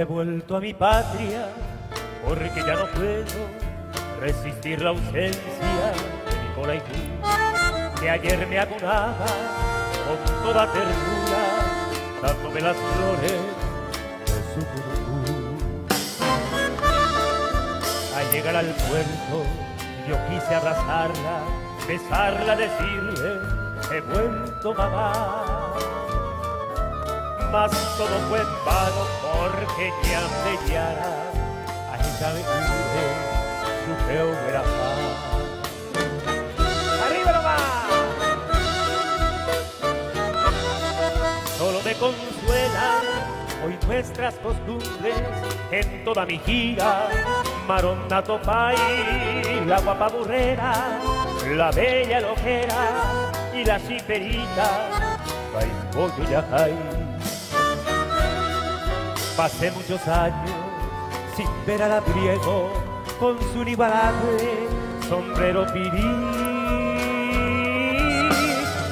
he vuelto a mi patria porque ya no puedo resistir la ausencia de Nicolás y tú, que ayer me acunaba con toda ternura, dándome las flores de su curú. Al llegar al puerto yo quise abrazarla, besarla, decirle he vuelto mamá, mas todo fue en vano porque ya me llara a esa aventura su feo era paz. ¡Arriba nomás! Solo me consuelan hoy nuestras costumbres en toda mi gira, Maronda Topay, la guapa burrera, la bella lojera y la chiperita, Baimbollo y Ajay. Pasé muchos años sin ver a la Priego con su inigualable sombrero pirí,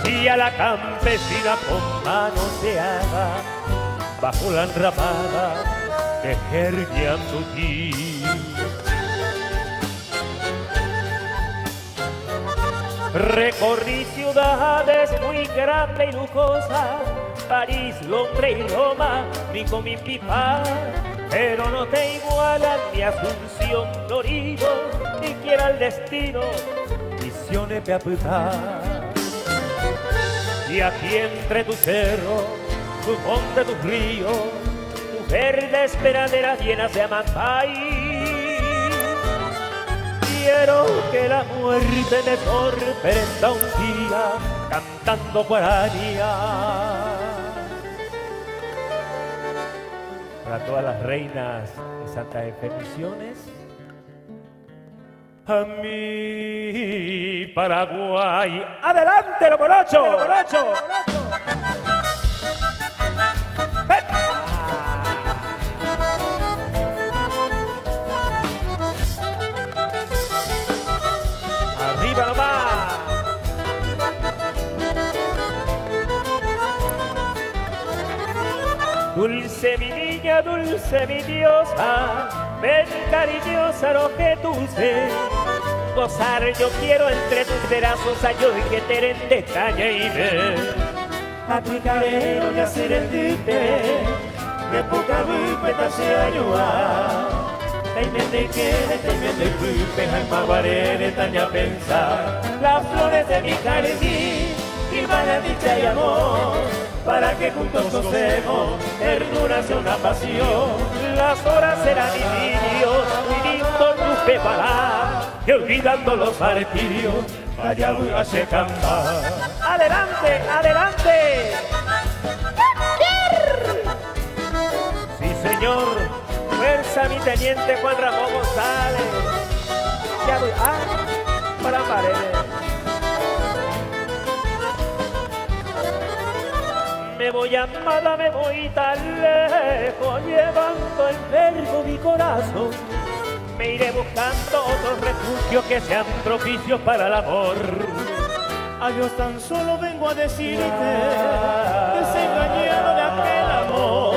y a la campesina con manos de hada bajo la enramada de Jerguiantutí. Recorrí ciudades muy grandes y lujosas, París, Londres y Roma, ni con mi pipa, pero no te igualan ni Asunción, Florido, ni quiera el destino, misiones de apretar. Y aquí entre tus cerros, tus montes, tus ríos, tus verdes praderas llenas de amampay, quiero que la muerte me sorprenda un día cantando guaranías. Para todas las reinas de Santa Fe Misiones, a mi Paraguay. ¡Adelante, lo morocho! ¡Arriba nomás! Dulce mi niña, dulce mi diosa, ven cariñosa lo que tú sé. Gozar yo quiero entre tus brazos, ayo y que te rende caña y ve. A tu carero ya ser el dite, que poca vipeta se ayuda. Taimende quede, taimende vipe, jaima guarere, taña pensar. Las flores de mi jardín, y para dicha y amor, para que juntos gocemos, ternura sea una pasión. Las horas serán idilios, vinito tu preparar, y olvidando los martirios, allá voy a cantar. ¡Adelante, adelante! Sí, señor, fuerza mi teniente Juan Ramón González. Ya voy, para paredes. Me voy amada, me voy tan lejos, llevando enfermo mi corazón. Me iré buscando otros refugios que sean propicios para el amor. Adiós, tan solo vengo a decirte, desengañado de aquel amor.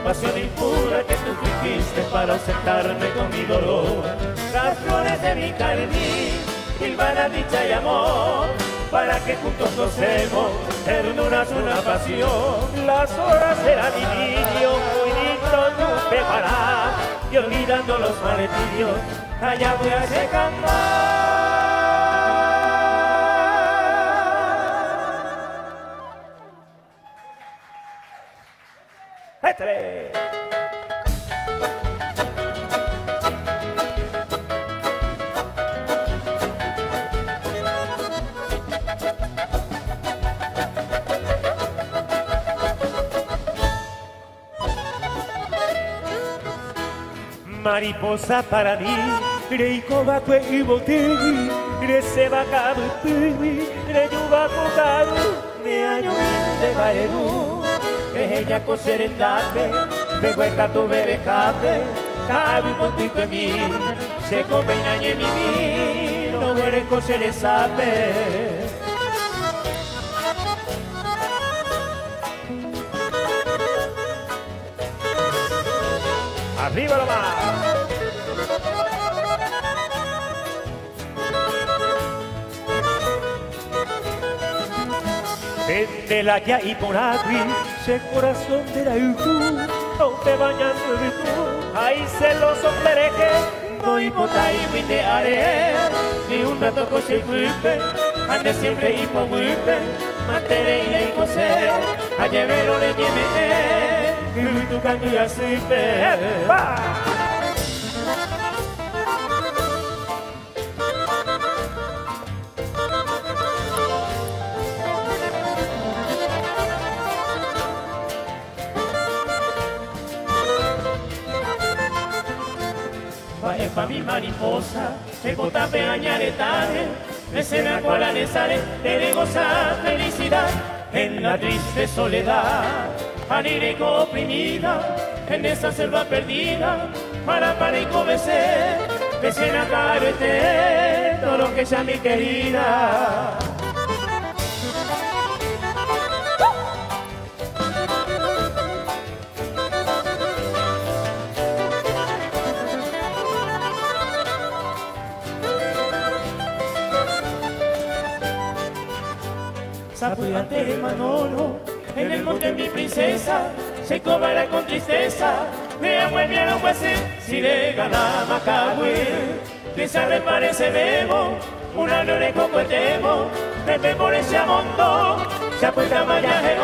Pasión impura que tú fingiste para ausentarme con mi dolor. Las flores de mi jardín, hilvana dicha y amor, para que juntos gocemos, ternura es una pasión. Las horas serán idilio, muy lindo tu preparar, y olvidando los martirios, allá voy a cantar. ¡Échale! Mariposa para mí, reikoba kwe ibotei, reseba kabupi, reyuba kokaru, me año de gaeru, ella coserendate, me hueca tu bebecabe, cabe un poquito en mí, se come ñañe mi, no eres coseresabe. ¡Arriba nomás! Vendela ya y por agui, ese corazón de la Iku, no te bañas de tú, ahí celoso pereje, no importa y me te haré, ni un rato coche fuiste, ande siempre y por fuiste, mantere y le cose, a llevero le lleve, y tu canto ya siempre. Pa' mi mariposa, se bota pegañare tarde, escena cual anesare, debe gozar felicidad en la triste soledad, anírico oprimida, en esa selva perdida, para y cobecer, escena carete, todo lo que sea mi querida. Zapuyante de Manolo, en el monte mi princesa, se cobará con tristeza, me amueve a los jueces, si le gana Macagüe, que se reparece bebo, una lore coco temo, pepe por ese amondo, se apuesta mayaje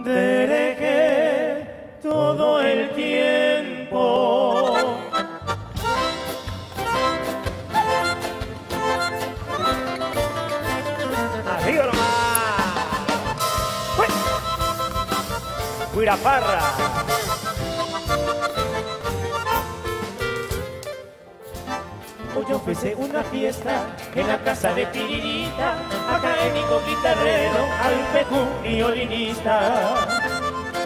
dereje todo el tiempo. ¡Arriba nomás! ¡Huiraparra! Hoy ofrece una fiesta en la casa de Piririta, académico guitarrero, alpejú violinista.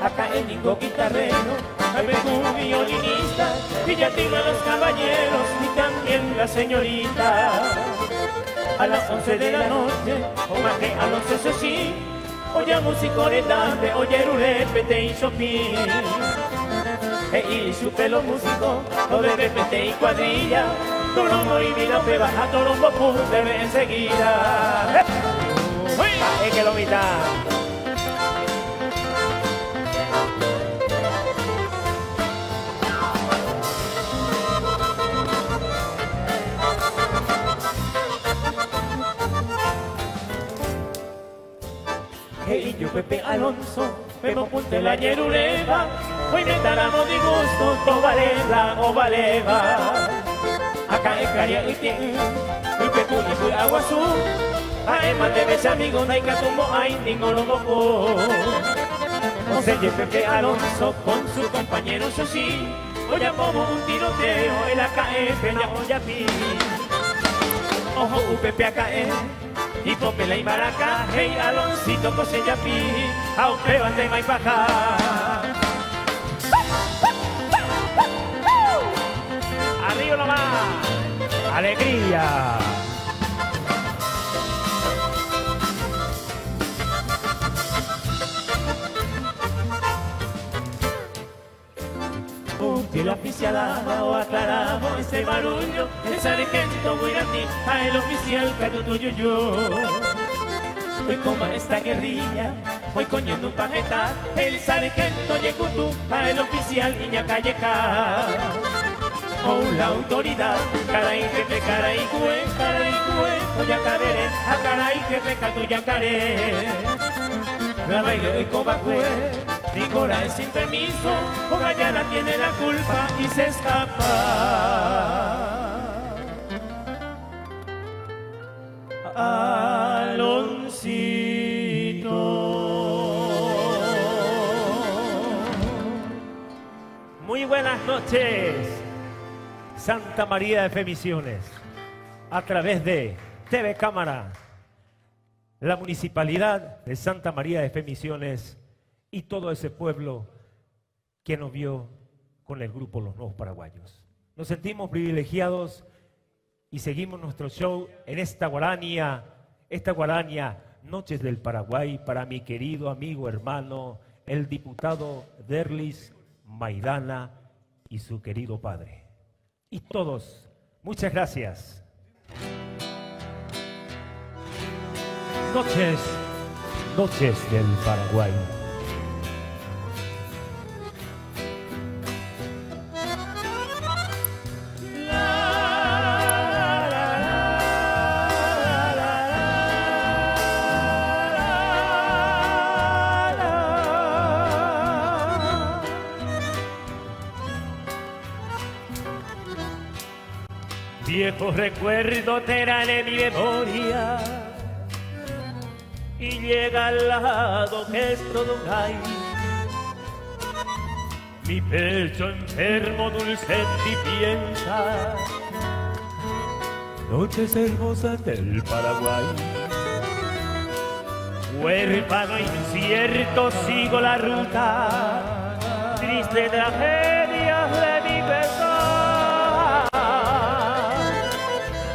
Académico guitarrero, alpejú violinista, Villatino a los caballeros y también la señorita. A las 11 de la noche, o más que a las 11 sí, oye músico de tarde, oye rurepete y chopín. Y su pelo músico, o de repente y cuadrilla, Toromo y vino que baja Torombo pum, debe enseguida. ¡Es que lo mitad! Hey, yo Pepe Alonso, Pemo Punte la Yeruleva, hoy me daramos de gusto, Tobaleva o Valeva. Acá en Caria y Tien, el Pecu y Fui Aguazú, además de mis amigos, no hay catumbo, hay ninguno moco. José y Pepe Alonso con su compañero Sushi, hoy como un tiroteo en la KF, la Oyapi. Ojo, Pepe AKE. Y Popela y Maraca, hey Aloncito, Cosella Pi, aunque bande más baja. ¡Arriba nomás! ¡Alegría! Y la oficialada o aclaramos ese barullo, el sargento muy a ti, a el oficial que tu tuyo yo. Hoy como esta guerrilla, voy coñendo un paqueta, el sargento Yecutú, a el oficial Iña Calleja. O la autoridad, caray jefe, caray cue, oya caberé, a caray jefe, catu yacaré. La baile y cobacue. Nicolás sin permiso, o Gallana tiene la culpa y se escapa. Aloncito. Muy buenas noches, Santa María de Fe Misiones, a través de TV Cámara, la Municipalidad de Santa María de Fe Misiones y todo ese pueblo que nos vio con el grupo Los Nuevos Paraguayos. Nos sentimos privilegiados y seguimos nuestro show en esta guarania Noches del Paraguay, para mi querido amigo, hermano, el diputado Derlis Maidana y su querido padre. Y todos, muchas gracias. Noches del Paraguay. Viejos recuerdos traen en mi memoria y llega al lado que es todo un ay. Mi pecho enfermo dulce y piensa noches hermosas del Paraguay. Huérfano incierto sigo la ruta, triste tragedia de mi pesar.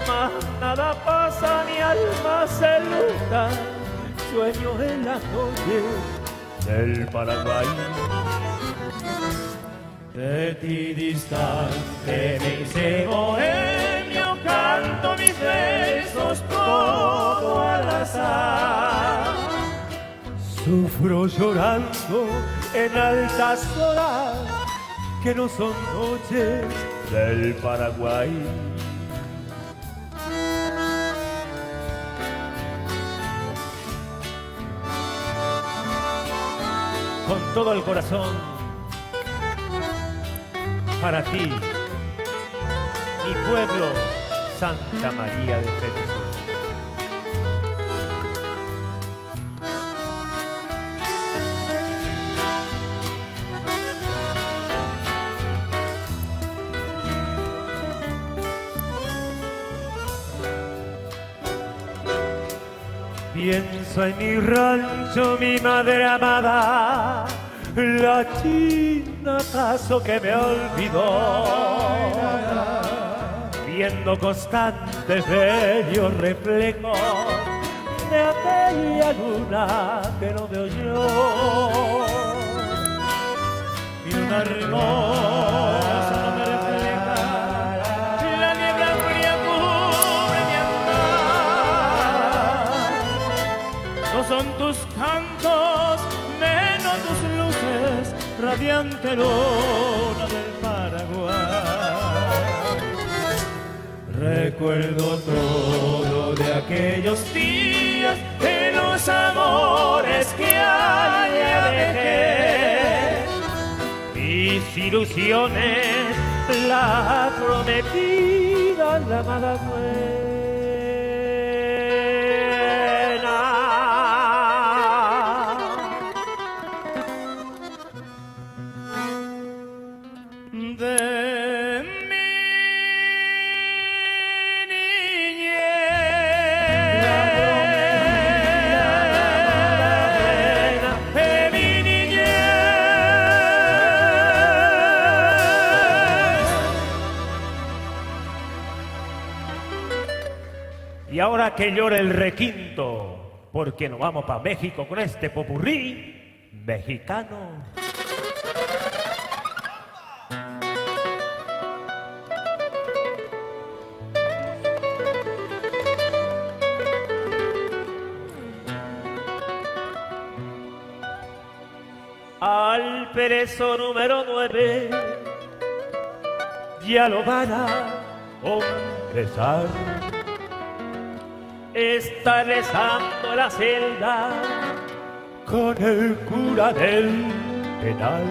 Mas nada pasa, mi alma se luta, sueño en la noche del Paraguay. De ti distante me hice bohemio, canto mis versos todo al azar. Sufro llorando en altas horas que no son noches del Paraguay. Con todo el corazón, para ti, mi pueblo, Santa María de Jesús. Pienso en mi rancho, mi madre amada, la china acaso que me olvidó, viendo constantes bellos reflejos de aquella luna que no veo yo. Mi luna hermosa no me refleja, la niebla fría cubre mi andar. No son tus cantos, menos tus luces, radiante luna del Paraguay. Recuerdo todo de aquellos días, de los amores que allá dejé. Mis ilusiones, la prometida, la amada buena. Y ahora que llore el requinto, porque nos vamos para México con este popurrí mexicano. Al perezo número 9 ya lo van a confesar. Está rezando la celda con el cura del penal,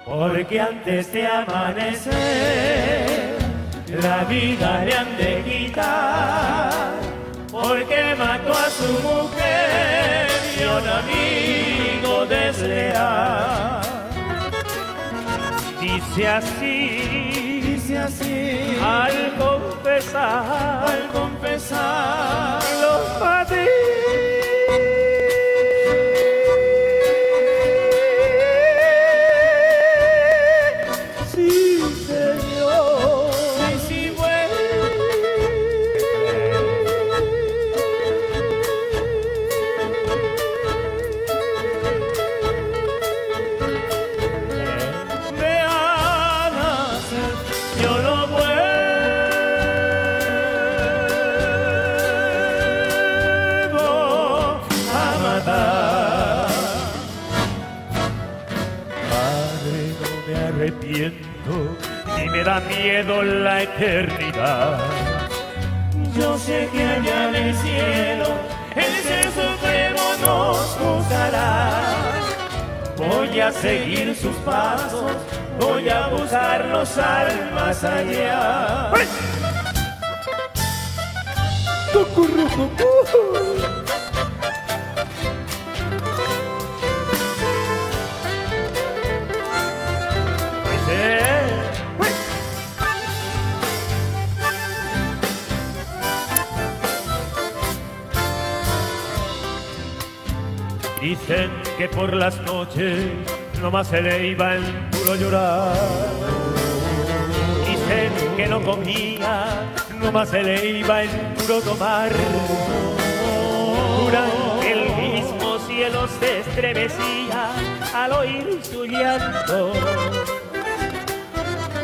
porque antes de amanecer la vida le han de quitar, porque mató a su mujer y a un amigo desleal. Dice así, al confesar, los maté. Sí, Señor, sí, infinito y me da miedo la eternidad. Yo sé que allá en el cielo el Ser Supremo nos juzgará. Voy a seguir sus pasos, voy a buscarlos al más allá. ¡Ay! Dicen que por las noches nomás se le iba en puro llorar. Dicen que no comía, nomás se le iba en puro tomar. Juran que el mismo cielo se estremecía al oír su llanto.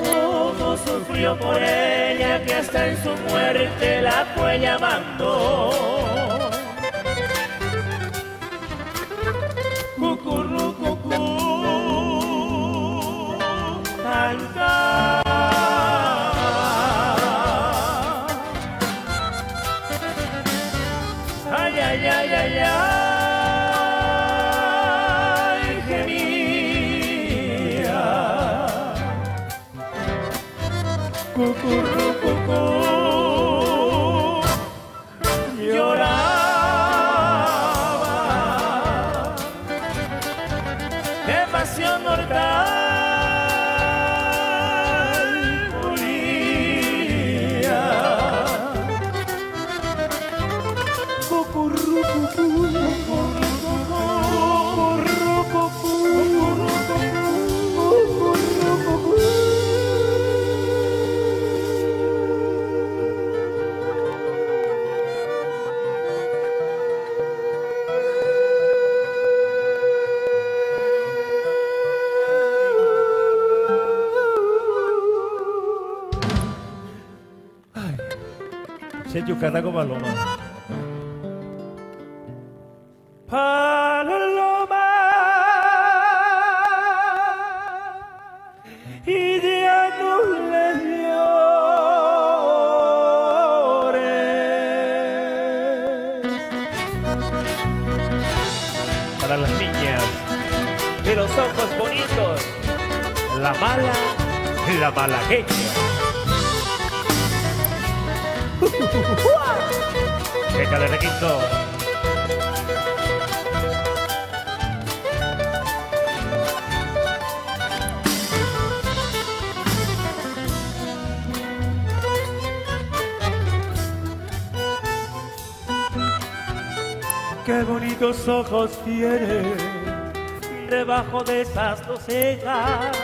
Cómo sufrió por ella que hasta en su muerte la fue llamando. Canta. Ay, ay, ay, ay, ay, gemía. Cucurru, cucú, lloraba de pasión mortal. Se yucataco paloma. Paloma, y ya no le llores. Para las niñas de los ojos bonitos, la malagueña. Échale requinto. Qué bonitos ojos tiene debajo de esas dos cejas,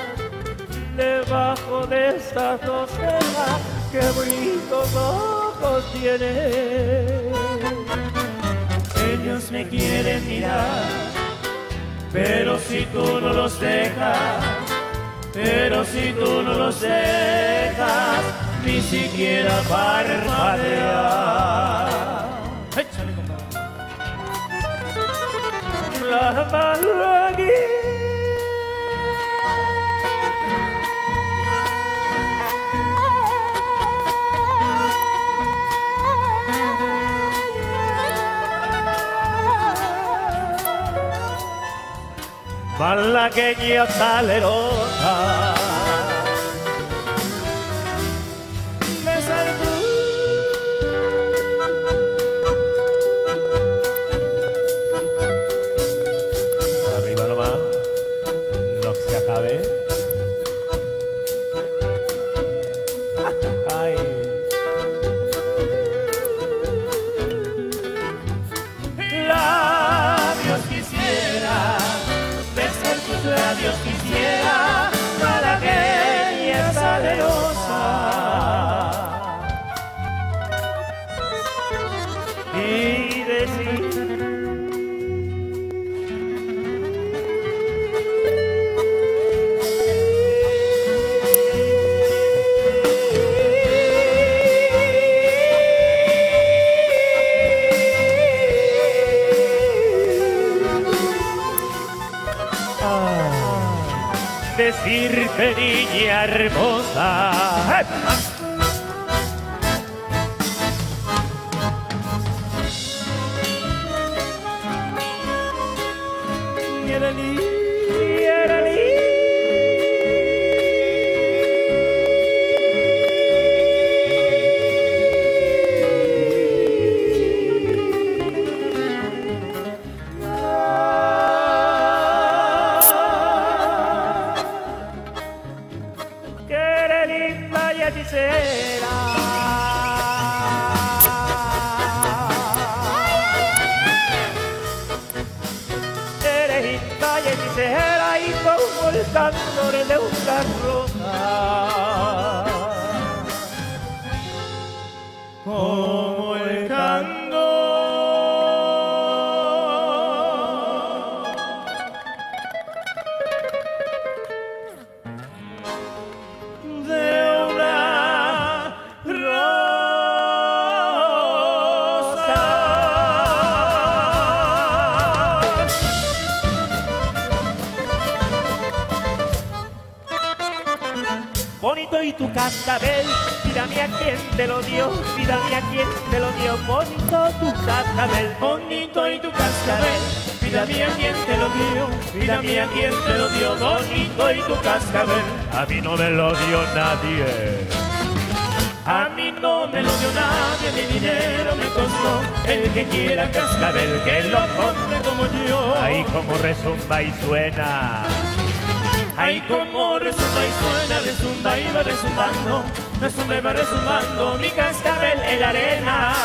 debajo de esas dos cejas. Qué bonitos ojos tiene. Ellos me quieren mirar, pero si tú no los dejas, pero si tú no los dejas, ni siquiera parpadear. Échale, compadre. La malagueña. Malagueña salerosa, me saludó. arriba nomás, no se acabe. Ay. Labios quisiera, besar tus labios quisiera, para niña hermosa. Candor de una rosa, como el candor de una rosa. Bonito y tu cascabel, vida mía, ¿quién te lo dio? Vida mía, ¿quién te lo dio? Bonito tu cascabel, bonito y tu cascabel, vida mía, ¿quién te lo dio? Vida mía, ¿quién te lo dio? Bonito y tu cascabel, a mí no me lo dio nadie. A mí no me lo dio nadie, mi dinero me costó. El que quiera cascabel, que lo compre como yo. Ay, como resumba y suena. Ay, como resumba y suena, resumba y va resumbando, resumba y va resumbando mi cascabel en la arena.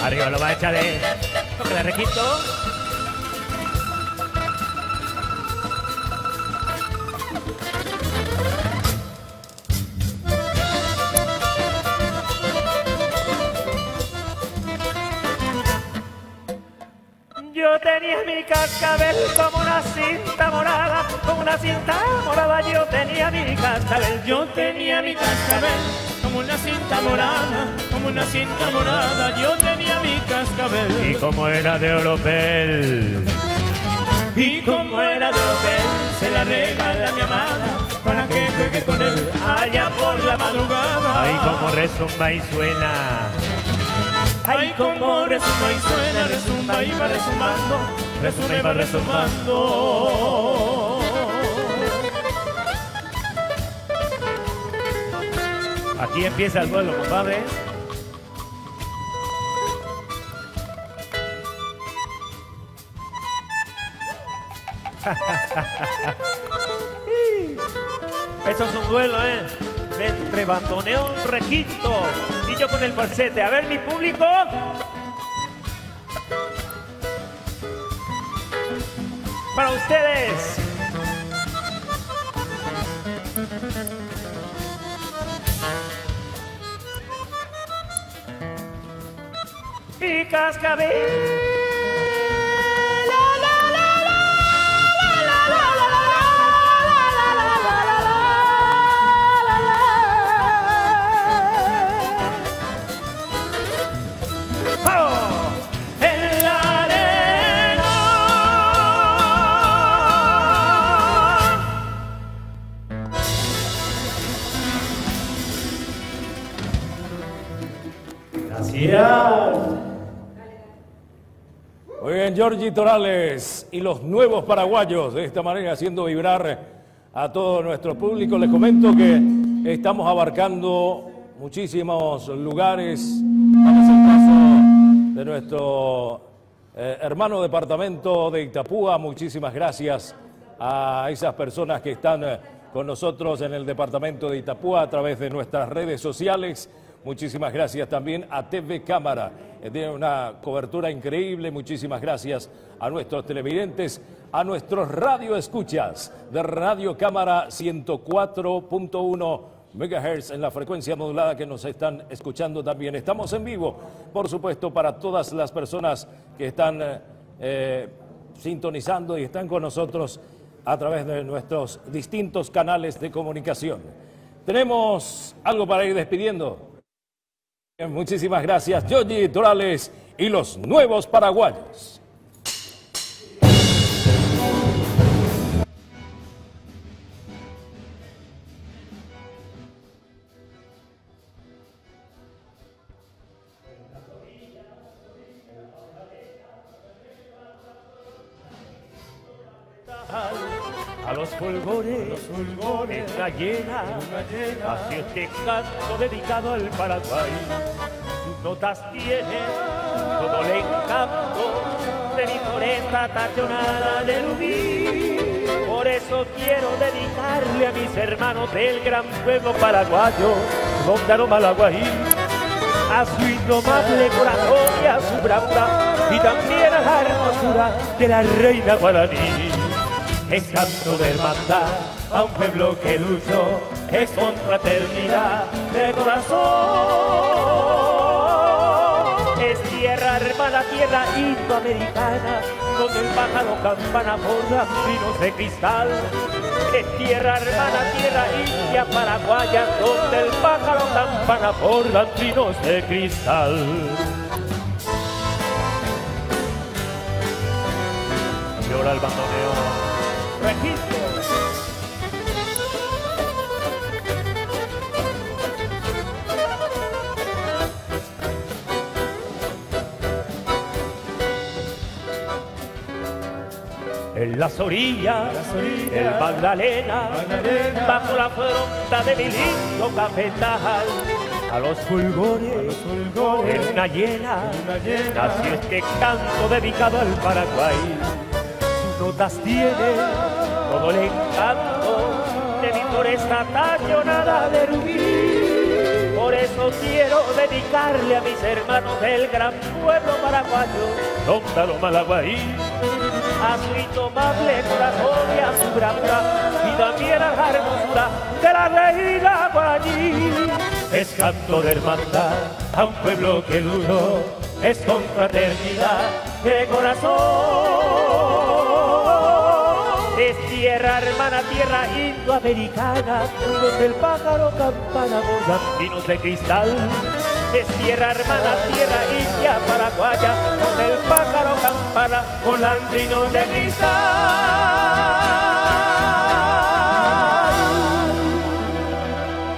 Arriba nomás, échale. Tócale, requito. Yo tenía mi cascabel como una cinta morada, como una cinta morada. Yo tenía mi cascabel, yo tenía mi cascabel como una cinta morada, como una cinta morada. Yo tenía mi cascabel. Y como era de oropel, y como era de oropel, se la regala a mi amada para que juegue con él allá por la madrugada. Ay, como resumba y suena. Ay, como resumba y suena, resumba y va resumbando, resumba y va resumbando. Aquí empieza el duelo, compadre. Eso es un duelo, entre bandoneón, requinto y yo con el falsete. A ver, mi público. Para ustedes. Y cascabel. Muy bien, Giorgi Torales y los nuevos paraguayos, de esta manera haciendo vibrar a todo nuestro público. Les comento que estamos abarcando muchísimos lugares. Vamos al paso de nuestro hermano departamento de Itapúa. Muchísimas gracias a esas personas que están con nosotros en el departamento de Itapúa a través de nuestras redes sociales. Muchísimas gracias también a TV Cámara, tiene una cobertura increíble. Muchísimas gracias a nuestros televidentes, a nuestros radioescuchas de Radio Cámara 104.1 MHz en la frecuencia modulada que nos están escuchando también. Estamos en vivo, por supuesto, para todas las personas que están sintonizando y están con nosotros a través de nuestros distintos canales de comunicación. Tenemos algo para ir despidiendo. Muchísimas gracias, Yogi Torales y los nuevos paraguayos. A los fulgores, en la llena, así este canto dedicado al Paraguay. Sus notas tienen todo el encanto de mi floresta tachonada de rubí. Por eso quiero dedicarle a mis hermanos del gran pueblo paraguayo, Rondano Malaguaí, a su indomable corazón y a su bravura, y también a la hermosura de la reina guaraní. Es canto de hermandad a un pueblo que luchó, es confraternidad de corazón. Es tierra hermana, tierra indoamericana, donde el pájaro campana borda trinos de cristal. Es tierra hermana, tierra india paraguaya, donde el pájaro campana borda trinos de cristal. Llora el bandoneón. Registro. En las orillas, el Magdalena, bajo la fronda de mi lindo cafetal, a los fulgores, en una llena, nació este canto dedicado al Paraguay. Notas tiene todo el encanto de mi floresta tachonada de rubí. Por eso quiero dedicarle a mis hermanos del gran pueblo paraguayo, Rondano Malaguaí, a su indomable corazón y a su bravura, y también a la hermosura de la reina guaraní. Es canto de hermandad a un pueblo que luchó, es confraternidad de corazón. Es tierra hermana, tierra indoamericana, donde el pájaro campana borda trinos de cristal. Es tierra hermana, tierra india paraguaya, donde el pájaro campana borda trinos de cristal.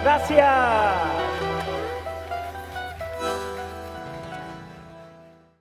Gracias.